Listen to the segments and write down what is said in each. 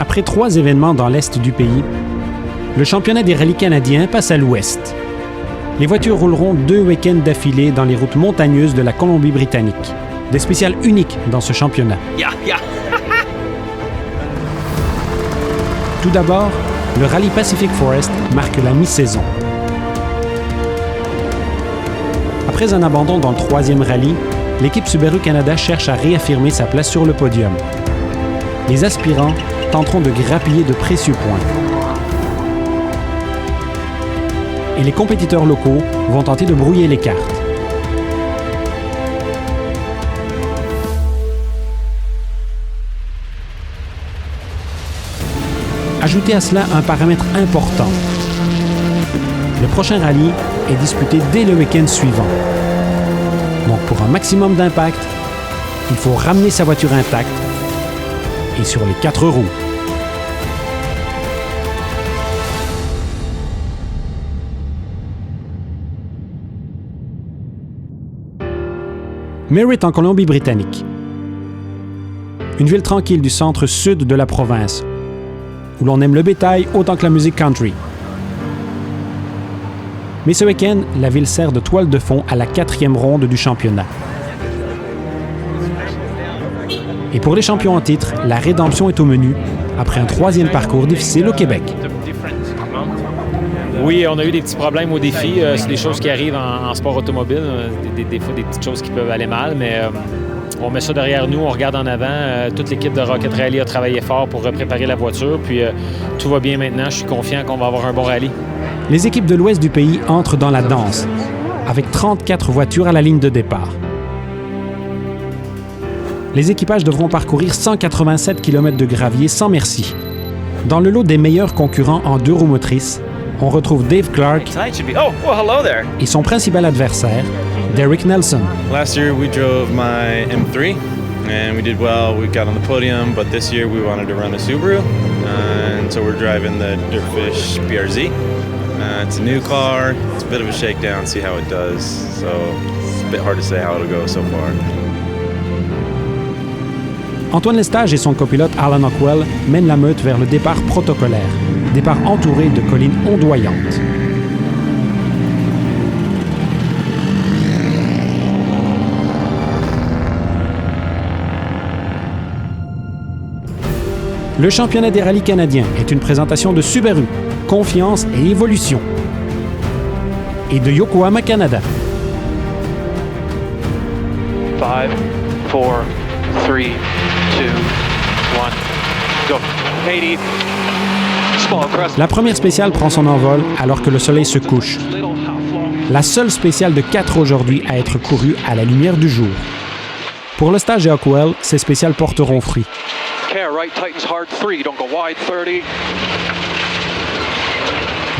Après 3 événements dans l'est du pays, le championnat des rallyes canadiens passe à l'ouest. Les voitures rouleront 2 week-ends d'affilée dans les routes montagneuses de la Colombie-Britannique. Des spéciales uniques dans ce championnat. Tout d'abord, le Rallye Pacific Forest marque la mi-saison. Après un abandon dans le 3e rallye, l'équipe Subaru Canada cherche à réaffirmer sa place sur le podium. Les aspirants tenteront de grappiller de précieux points. Et les compétiteurs locaux vont tenter de brouiller les cartes. Ajoutez à cela un paramètre important. Le prochain rallye est disputé dès le week-end suivant. Donc pour un maximum d'impact, il faut ramener sa voiture intacte et sur les 4 roues. Merritt en Colombie-Britannique. Une ville tranquille du centre-sud de la province, où l'on aime le bétail autant que la musique country. Mais ce week-end, la ville sert de toile de fond à la 4e ronde du championnat. Et pour les champions en titre, la rédemption est au menu, après un 3e parcours difficile au Québec. Oui, on a eu des petits problèmes au défi. C'est des choses qui arrivent en sport automobile. Des fois, des petites choses qui peuvent aller mal, mais on met ça derrière nous, on regarde en avant. Toute l'équipe de Rocket Rally a travaillé fort pour préparer la voiture, puis tout va bien maintenant. Je suis confiant qu'on va avoir un bon rallye. Les équipes de l'ouest du pays entrent dans la danse, avec 34 voitures à la ligne de départ. Les équipages devront parcourir 187 km de gravier sans merci. Dans le lot des meilleurs concurrents en 2 roues motrices, on retrouve Dave Clark et son principal adversaire, Derek Nelson. Last year we drove my M3 and we did well. We got on the podium, but this year we wanted to run a Subaru, and so we're driving the Dirtfish BRZ. It's a new car. It's a bit of a shakedown, see how it does. So it's a bit hard to say how it'll go so far. Antoine Lestage et son copilote Alan Ockwell mènent la meute vers le départ protocolaire, départ entouré de collines ondoyantes. Le championnat des rallyes canadiens est une présentation de Subaru, confiance et évolution, et de Yokohama Canada. 5, 4, 3, 2, 1, go. 80. Small crest. La première spéciale prend son envol alors que le soleil se couche. La seule spéciale de 4 aujourd'hui à être courue à la lumière du jour. Pour le stage et Ockwell, ces spéciales porteront fruit.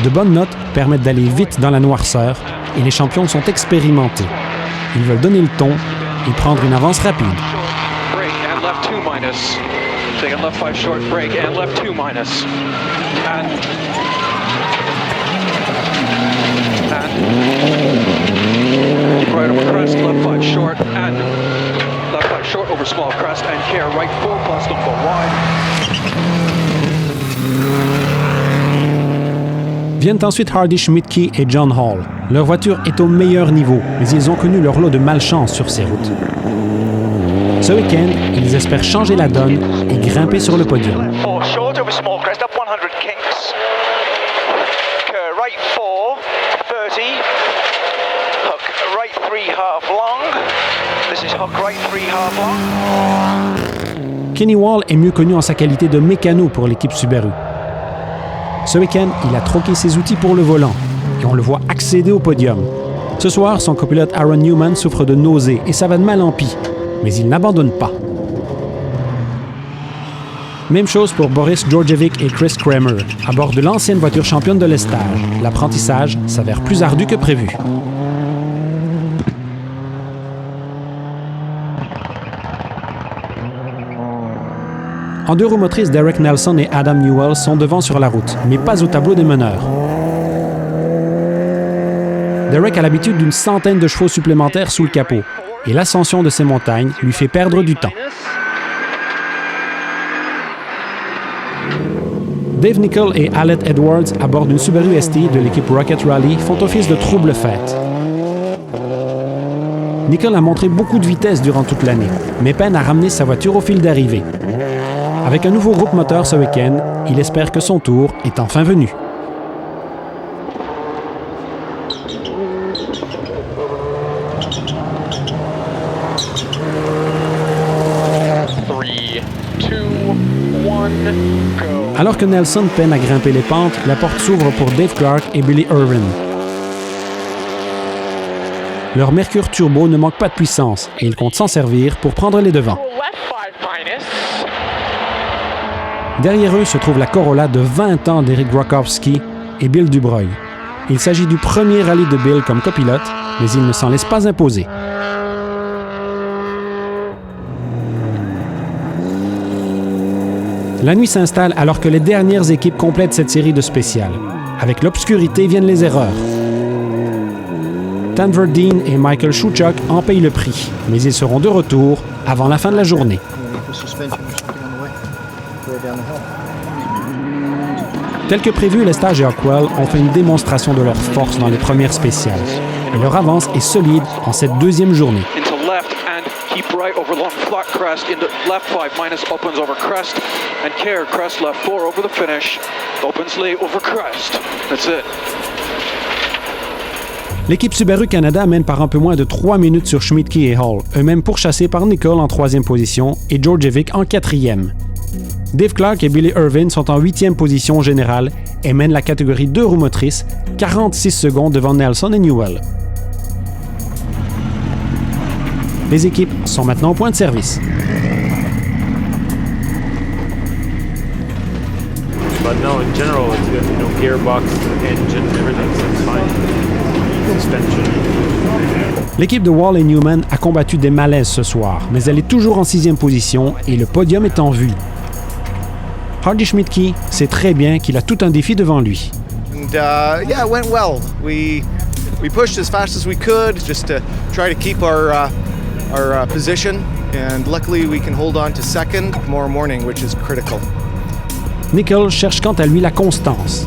De bonnes notes permettent d'aller vite dans la noirceur et les champions sont expérimentés. Ils veulent donner le ton et prendre une avance rapide. Right over crest, left 5 short, and left 5 short over small crest, and care right 4 plus, don't go wide. Viennent ensuite Hardy Schmidtke et John Hall. Leur voiture est au meilleur niveau, mais ils ont connu leur lot de malchance sur ces routes. Ce week-end, ils espèrent changer la donne et grimper sur le podium. 4 short over small crest, up 100 kinks. Care right 4, 30. Hook right 3 half long. This is hook right 3 half long. Kenny Wall est mieux connu en sa qualité de mécano pour l'équipe Subaru. Ce week-end, il a troqué ses outils pour le volant et on le voit accéder au podium. Ce soir, son copilote Aaron Newman souffre de nausées et ça va de mal en pis, mais il n'abandonne pas. Même chose pour Boris Djordjevic et Chris Kramer, à bord de l'ancienne voiture championne de l'estage. L'apprentissage s'avère plus ardu que prévu. En 2 roues motrices, Derek Nelson et Adam Newell sont devant sur la route, mais pas au tableau des meneurs. Derek a l'habitude d'une centaine de chevaux supplémentaires sous le capot, et l'ascension de ces montagnes lui fait perdre du temps. Dave Nicholl et Alec Edwards, à bord d'une Subaru ST de l'équipe Rocket Rally, font office de trouble fête. Nicholl a montré beaucoup de vitesse durant toute l'année, mais peine à ramener sa voiture au fil d'arrivée. Avec un nouveau groupe moteur ce week-end, il espère que son tour est enfin venu. Alors que Nelson peine à grimper les pentes, la porte s'ouvre pour Dave Clark et Billy Irvin. Leur Mercury Turbo ne manque pas de puissance et ils comptent s'en servir pour prendre les devants. Derrière eux se trouve la Corolla de 20 ans d'Eric Grokowski et Bill Dubreuil. Il s'agit du premier rallye de Bill comme copilote, mais il ne s'en laisse pas imposer. La nuit s'installe alors que les dernières équipes complètent cette série de spéciales. Avec l'obscurité viennent les erreurs. Tanver Dean et Michael Schuchuk en payent le prix, mais ils seront de retour avant la fin de la journée. Tel que prévu, Lestage et Hockwell ont fait une démonstration de leur force dans les premières spéciales. Et leur avance est solide en cette deuxième journée. Keep right over long flat crest into left 5 minus opens over crest and care crest left 4 over the finish opens late over crest. That's it. L'équipe Subaru Canada mène par un peu moins de 3 minutes sur Schmidtke et Hall, eux-mêmes pourchassés par Nicholl en 3e position et Djordjevic en 4e. Dave Clark et Billy Irvin sont en 8e position générale et mènent la catégorie 2 roues motrices, 46 secondes devant Nelson et Newell. Les équipes sont maintenant au point de service. But no, in general, it's good. You know, gearbox, engine, everything's fine. Suspension. L'équipe de Wall et Newman a combattu des malaises ce soir, mais elle est toujours en 6e position et le podium est en vue. Hardy Schmidtke sait très bien qu'il a tout un défi devant lui. And yeah, it went well. We pushed as fast as we could just to try to keep our position, and luckily we can hold on to second tomorrow morning, which is critical. Nicholl cherche quant à lui la constance.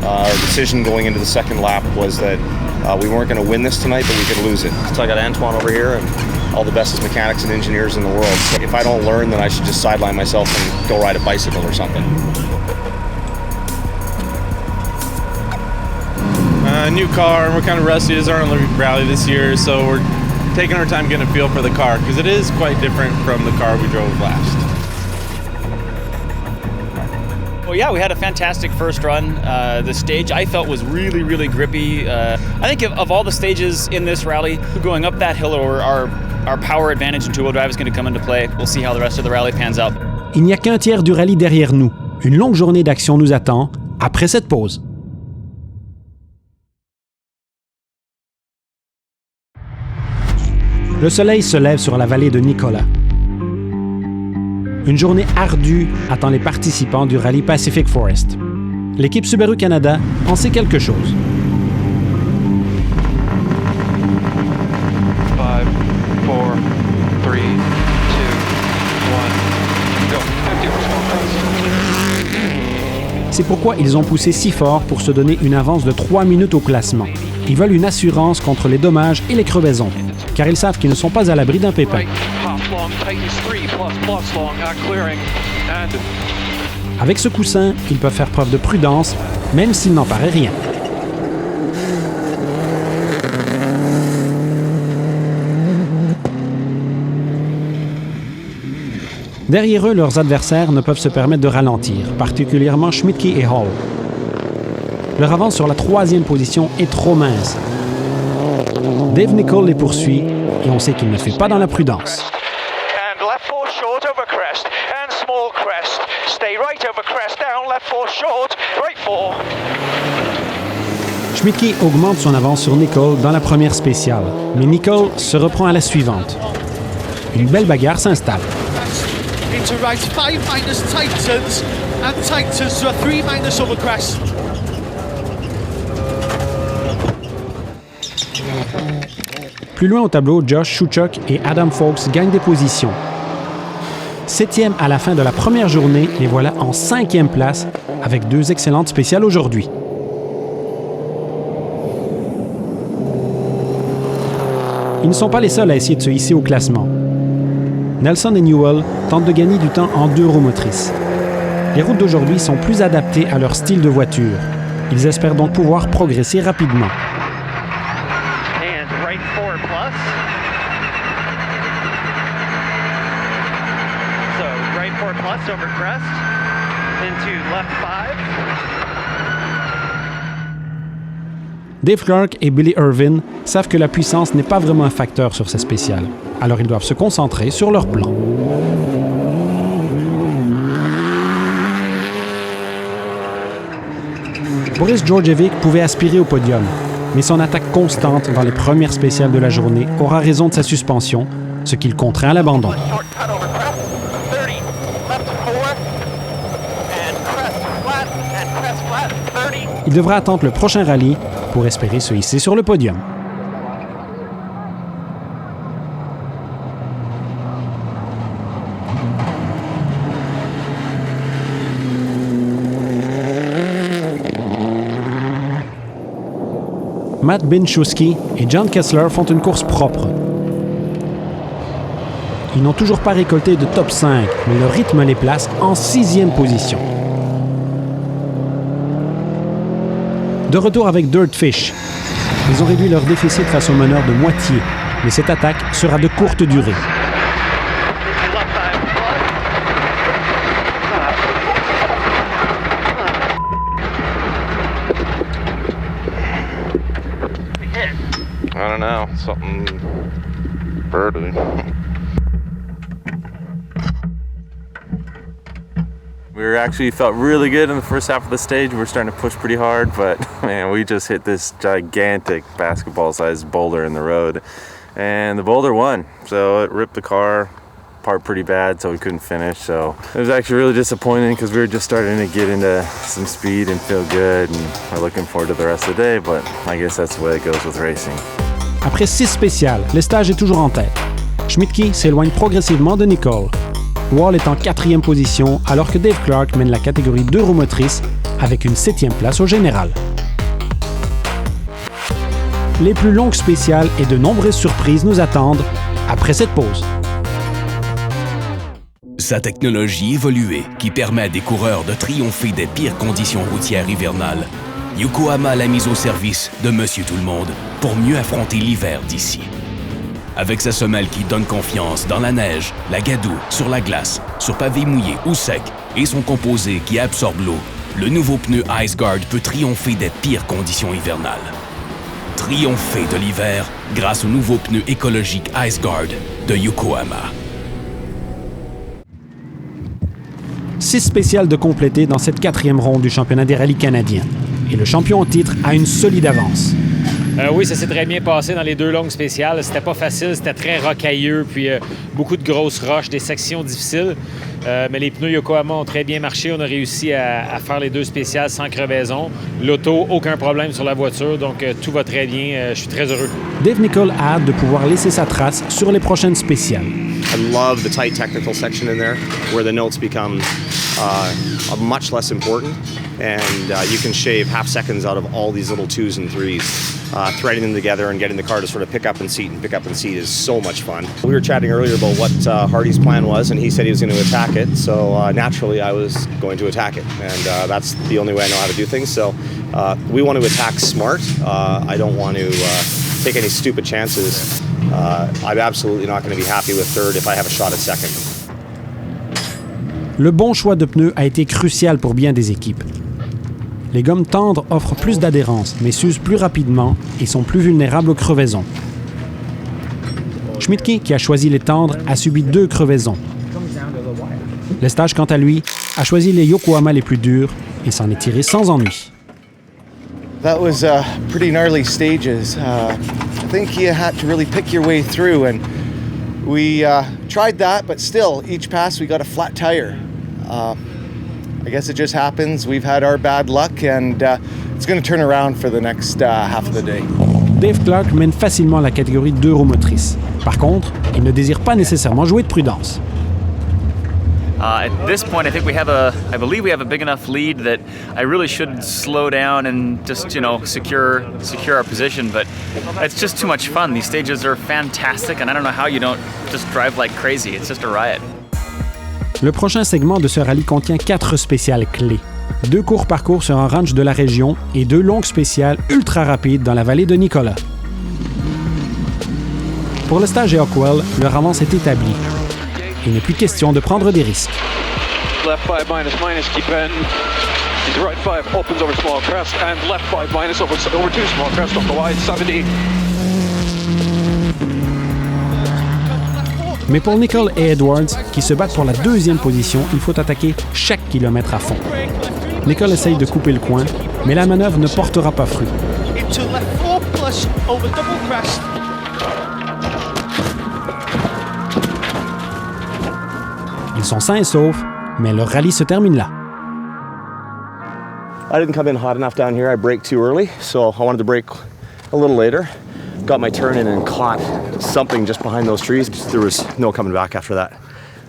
Our decision going into the second lap was that we weren't going to win this tonight, but we could lose it. So I got Antoine over here and all the bestest mechanics and engineers in the world. So if I don't learn, then I should just sideline myself and go ride a bicycle or something. New car, and we're kind of rusty. This is our only rally this year, so we're taking our time getting a feel for the car because it is quite different from the car we drove last. Well, yeah, we had a fantastic first run. The stage I felt was really, really grippy. I think of all the stages in this rally, going up that hill, or our power advantage in two-wheel drive is going to come into play. We'll see how the rest of the rally pans out. Il n'y a qu'un tiers du rallye derrière nous. Une longue journée d'action nous attend après cette pause. Le soleil se lève sur la vallée de Nicola. Une journée ardue attend les participants du rallye Pacific Forest. L'équipe Subaru Canada en sait quelque chose. 5, 4, 3, 2, 1, go. 50 C'est pourquoi ils ont poussé si fort pour se donner une avance de 3 minutes au classement. Ils veulent une assurance contre les dommages et les crevaisons, car ils savent qu'ils ne sont pas à l'abri d'un pépin. Avec ce coussin, ils peuvent faire preuve de prudence, même s'il n'en paraît rien. Derrière eux, leurs adversaires ne peuvent se permettre de ralentir, particulièrement Schmidtke et Hall. Leur avance sur la 3e position est trop mince. Dave Nicholl les poursuit et on sait qu'il ne fait pas dans la prudence. And left 4 short over crest and small crest. Stay right over crest down, left 4 short, right 4. Schmidtke augmente son avance sur Nicholl dans la première spéciale, mais Nicholl se reprend à la suivante. Une belle bagarre s'installe. Into right 5 minus Titans and Titans to a 3 minus over crest. Plus loin au tableau, Josh Schuchuk et Adam Fowlkes gagnent des positions. 7e à la fin de la première journée, les voilà en 5e place avec 2 excellentes spéciales aujourd'hui. Ils ne sont pas les seuls à essayer de se hisser au classement. Nelson et Newell tentent de gagner du temps en 2 roues motrices. Les routes d'aujourd'hui sont plus adaptées à leur style de voiture. Ils espèrent donc pouvoir progresser rapidement. Over crest into left 5. Dave Clark et Billy Irvin savent que la puissance n'est pas vraiment un facteur sur ces spéciales, alors ils doivent se concentrer sur leur plan. Boris Djordjevic pouvait aspirer au podium, mais son attaque constante dans les premières spéciales de la journée aura raison de sa suspension, ce qui le contraint à l'abandon. Il devra attendre le prochain rallye pour espérer se hisser sur le podium. Matt Benchowski et John Kessler font une course propre. Ils n'ont toujours pas récolté de top 5, mais le rythme les place en 6e position. De retour avec Dirtfish, ils ont réduit leur déficit face au meneur de moitié, mais cette attaque sera de courte durée. I don't know, something birdly. We actually felt really good in the first half of the stage. We were starting to push pretty hard, but man, we just hit this gigantic basketball-sized boulder in the road, and the boulder won. So it ripped the car apart pretty bad, so we couldn't finish. So it was actually really disappointing because we were just starting to get into some speed and feel good, and we're looking forward to the rest of the day. But I guess that's the way it goes with racing. Après 6 spéciales, Lestage est toujours en tête. Schmidtke s'éloigne progressivement de Nicole. Wall est en 4e position, alors que Dave Clark mène la catégorie 2 roues motrices avec une 7e place au général. Les plus longues spéciales et de nombreuses surprises nous attendent après cette pause. Sa technologie évoluée qui permet à des coureurs de triompher des pires conditions routières hivernales, Yokohama l'a mise au service de Monsieur Tout-le-Monde pour mieux affronter l'hiver d'ici. Avec sa semelle qui donne confiance dans la neige, la gadoue, sur la glace, sur pavé mouillé ou sec et son composé qui absorbe l'eau, le nouveau pneu IceGuard peut triompher des pires conditions hivernales. Triompher de l'hiver grâce au nouveau pneu écologique IceGuard de Yokohama. 6 spéciales de compléter dans cette 4e ronde du championnat des rallyes canadiens. Et le champion en titre a une solide avance. Oui, ça s'est très bien passé dans les 2 longues spéciales. C'était pas facile, c'était très rocailleux, puis beaucoup de grosses roches, des sections difficiles. Mais les pneus Yokohama ont très bien marché. On a réussi à faire les 2 spéciales sans crevaison. L'auto, aucun problème sur la voiture, donc tout va très bien. Je suis très heureux. Dave Nicol a hâte de pouvoir laisser sa trace sur les prochaines spéciales. I love the tight technical section in there where the notes become much less important, and you can shave half seconds out of all these little 2s and 3s. Threading them together and getting the car to sort of pick up and seat is so much fun. We were chatting earlier about what Hardy's plan was, and he said he was going to attack it, so naturally I was going to attack it, and that's the only way I know how to do things. So we want to attack smart. I don't want to take any stupid chances. I'm absolutely not going to be happy with third if I have a shot at second. Le bon choix de pneus a été crucial pour bien des équipes. Les gommes tendres offrent plus d'adhérence, mais s'usent plus rapidement et sont plus vulnérables aux crevaisons. Schmidtke, qui a choisi les tendres, a subi 2 crevaisons. Lestage, quant à lui, a choisi les Yokohama les plus durs et s'en est tiré sans ennui. That was pretty gnarly stages. I think you had to really pick your way through, and we tried that, but still, each pass we got a flat tire. I guess it just happens. We've had our bad luck, and it's going to turn around for the next half of the day. Dave Clark mène facilement la catégorie 2 roues motrices. Par contre, il ne désire pas nécessairement jouer de prudence. At this point, I believe we have a big enough lead that I really should slow down and just, secure our position. But it's just too much fun. These stages are fantastic, and I don't know how you don't just drive like crazy. It's just a riot. Le prochain segment de ce rallye contient 4 spéciales clés. 2 courts parcours sur un ranch de la région et 2 longues spéciales ultra rapides dans la vallée de Nicola. Pour le stage et Hockwell, leur avance est établie. Il n'est plus question de prendre des risques. Left 5 minus, keep in. Into right 5, opens over small crest, and left 5 minus over 2 small crest off the wide 70. Mais pour Nicol et Edwards, qui se battent pour la 2e position, il faut attaquer chaque kilomètre à fond. Nicol essaye de couper le coin, mais la manœuvre ne portera pas fruit. Into left 4 plus over double crest. Ils sont sains et saufs, mais leur rallye se termine là. I didn't come in hot enough down here. I braked too early, so I wanted to brake a little later. Got my turn in and caught something just behind those trees. There was no coming back after that.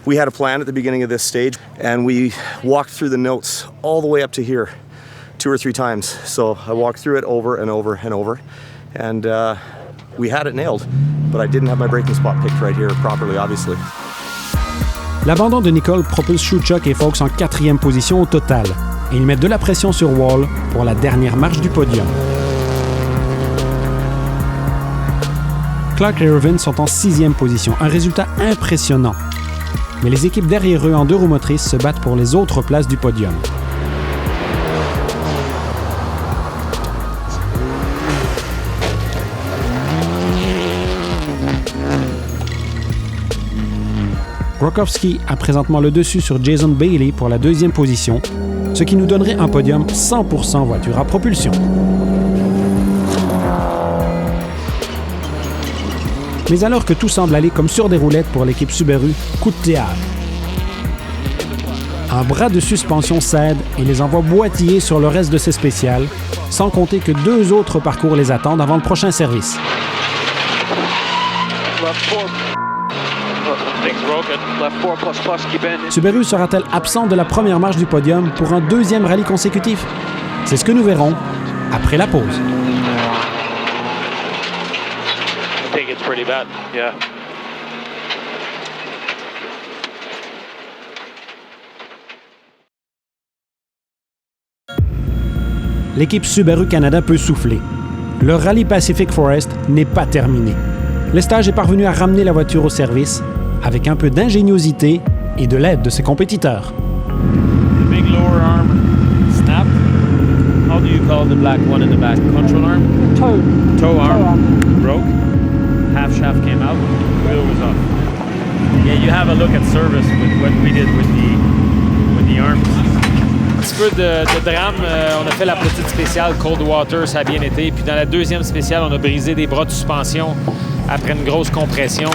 We had a plan at the beginning of this stage, and we walked through the notes all the way up to here 2 or 3 times. So I walked through it over and over and over, and we had it nailed. But I didn't have my braking spot picked right here properly, obviously. L'abandon de Nicol propulse Schuchuk et Fox en 4e position au total, et ils mettent de la pression sur Wall pour la dernière marche du podium. Clark et Irvin sont en 6e position, un résultat impressionnant. Mais les équipes derrière eux en 2 roues motrices se battent pour les autres places du podium. Grokowski a présentement le dessus sur Jason Bailey pour la 2e position, ce qui nous donnerait un podium 100% voiture à propulsion. Mais alors que tout semble aller comme sur des roulettes pour l'équipe Subaru, coup de théâtre. Un bras de suspension cède et les envoie boitiller sur le reste de ses spéciales, sans compter que 2 autres parcours les attendent avant le prochain service. Subaru sera-t-elle absent de la première marche du podium pour un 2e rallye consécutif? C'est ce que nous verrons après la pause. I think it's pretty bad. Yeah. L'équipe Subaru Canada peut souffler. Le rallye Pacific Forest n'est pas terminé. Lestage est parvenu à ramener la voiture au service avec un peu d'ingéniosité et de l'aide de ses compétiteurs. The big lower arm snap. How do you call the black one in the back? Control arm? Toe arm. Broke. Half shaft came out. Wheel was off. Yeah, you have a look at service with what we did with the arms. Un petit peu de drame. On a fait la petite spéciale Cold Water, ça a bien été. Puis dans la 2e spéciale, on a brisé des bras de suspension après une grosse compression.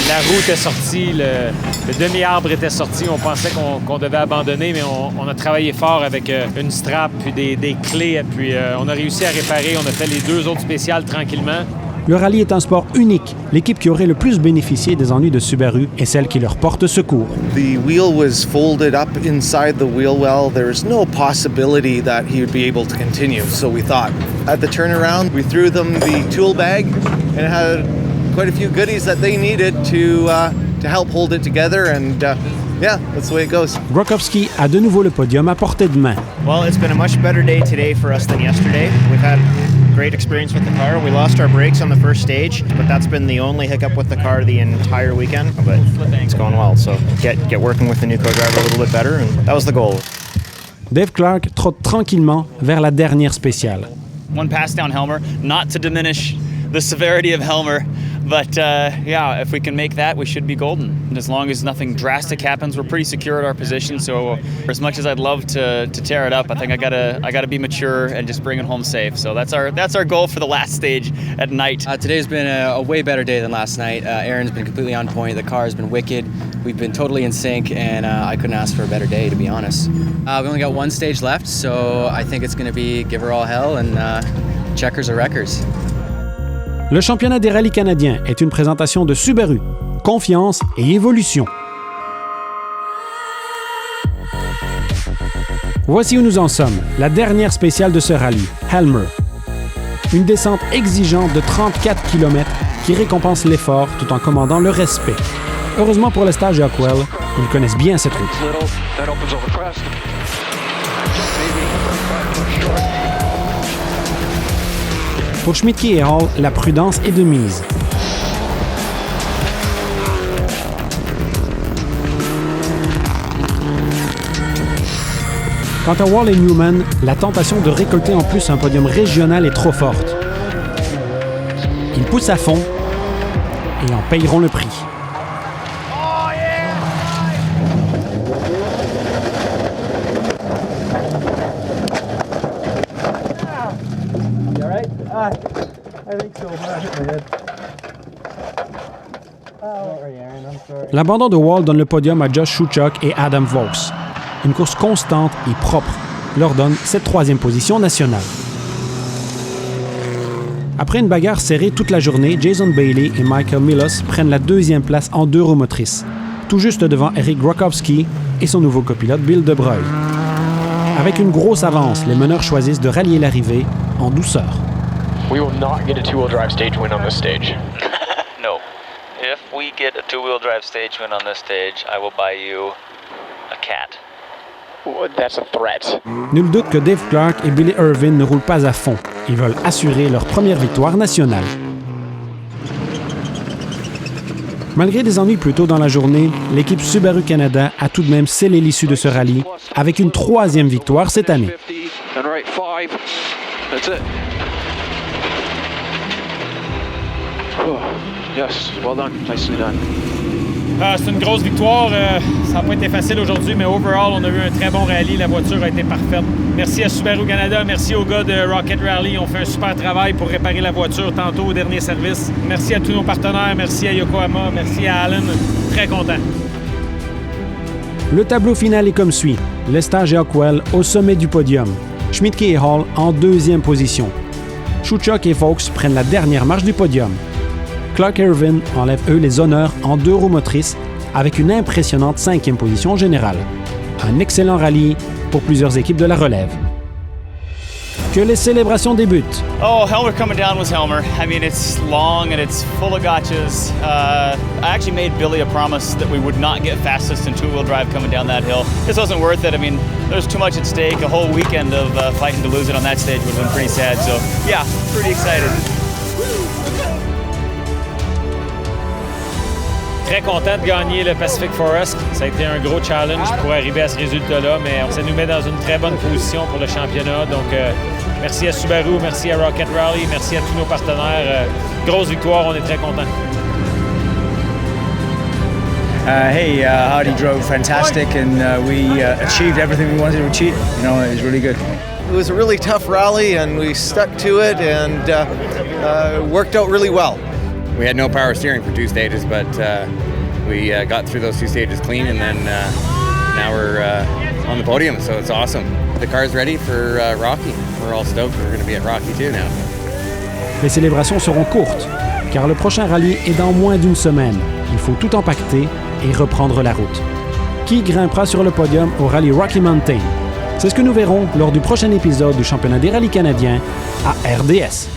La roue était sortie, le demi-arbre était sorti. On pensait qu'on devait abandonner, mais on a travaillé fort avec une strap puis des clés. Puis on a réussi à réparer. On a fait les 2 autres spéciales tranquillement. Le rallye est un sport unique. L'équipe qui aurait le plus bénéficié des ennuis de Subaru est celle qui leur porte secours. The wheel was folded up inside the wheel well. There's no possibility that he would be able to continue. So we thought, at the turnaround, we threw them the tool bag and it had quite a few goodies that they needed to help hold it together. And yeah, that's the way it goes. Grokowski a de nouveau le podium à portée de main. Well, it's been a much better day today for us than yesterday. We've had great experience with the car. We lost our brakes on the first stage, but that's been the only hiccup with the car the entire weekend. But it's going well, so get working with the new co-driver a little bit better, and that was the goal. Dave Clark trotte tranquillement vers la dernière spéciale. One pass down Helmer, not to diminish the severity of Helmer, but yeah, if we can make that, we should be golden. And as long as nothing drastic happens, we're pretty secure at our position. So as much as I'd love to tear it up, I think I gotta be mature and just bring it home safe. So that's our goal for the last stage at night. Today's been a way better day than last night. Aaron's been completely on point. The car has been wicked. We've been totally in sync, and I couldn't ask for a better day, to be honest. We only got 1 stage left, so I think it's going to be give her all hell and checkers or wreckers. Le championnat des rallyes canadiens est une présentation de Subaru, confiance et évolution. Voici où nous en sommes, la dernière spéciale de ce rallye, Helmer. Une descente exigeante de 34 km qui récompense l'effort tout en commandant le respect. Heureusement pour le stage et Hockwell, ils connaissent bien cette route. Pour Schmidtke et Hall, la prudence est de mise. Quant à Wall et Newman, la tentation de récolter en plus un podium régional est trop forte. Ils poussent à fond et en payeront le prix. L'abandon de Wall donne le podium à Josh Schuchuk et Adam Vaux. Une course constante et propre leur donne cette troisième position nationale. Après une bagarre serrée toute la journée, Jason Bailey et Michael Milos prennent la deuxième place en 2 roues motrices, tout juste devant Eric Grokowski et son nouveau copilote Bill De Breuil. Avec une grosse avance, les meneurs choisissent de rallier l'arrivée en douceur. We will not get a two-wheel drive stage win on this stage. No. If we get a two-wheel drive stage win on this stage, I will buy you a cat. That's a threat. Nul doute que Dave Clark et Billy Irvin ne roulent pas à fond. Ils veulent assurer leur première victoire nationale. Malgré des ennuis plus tôt dans la journée, l'équipe Subaru Canada a tout de même scellé l'issue de ce rallye avec une 3e victoire cette année. Yes, well done, nicely done. C'est une grosse victoire. Ça n'a pas été facile aujourd'hui, mais overall, on a eu un très bon rallye. La voiture a été parfaite. Merci à Subaru Canada, merci aux gars de Rocket Rally. On fait un super travail pour réparer la voiture tantôt au dernier service. Merci à tous nos partenaires, merci à Yokohama, merci à Allen. Très content. Le tableau final est comme suit. Lestage et Hockwell au sommet du podium. Schmidtke et Hall en 2e position. Schuchuk et Vaux prennent la dernière marche du podium. Clark et Irvin enlèvent eux les honneurs en 2 roues motrices avec une impressionnante 5e position générale. Un excellent rallye pour plusieurs équipes de la relève. Que les célébrations débutent. Oh, Helmer coming down was Helmer. I mean, it's long and it's full of gotchas. I actually made Billy a promise that we would not get fastest in two-wheel drive coming down that hill. This wasn't worth it. I mean, there's too much at stake. A whole weekend of fighting to lose it on that stage would have been pretty sad. So, yeah, pretty excited. Très content de gagner le Pacific Forest. Ça a été un gros challenge pour arriver à ce résultat-là, mais ça nous met dans une très bonne position pour le championnat. Donc, merci à Subaru, merci à Rocket Rally, merci à tous nos partenaires. Grosse victoire, on est très contents. Hardy drove fantastic and we achieved everything we wanted to achieve. You know, it was really good. It was a really tough rally and we stuck to it and worked out really well. We had no power steering for 2 stages, but we got through those 2 stages clean, and then now we're on the podium, so it's awesome. The car's ready for Rocky. We're all stoked. We're going to be at Rocky too now. Les célébrations seront courtes, car le prochain rallye est dans moins d'1 semaine. Il faut tout empaqueter et reprendre la route. Qui grimpera sur le podium au rallye Rocky Mountain? C'est ce que nous verrons lors du prochain épisode du championnat des rallyes canadiens à RDS.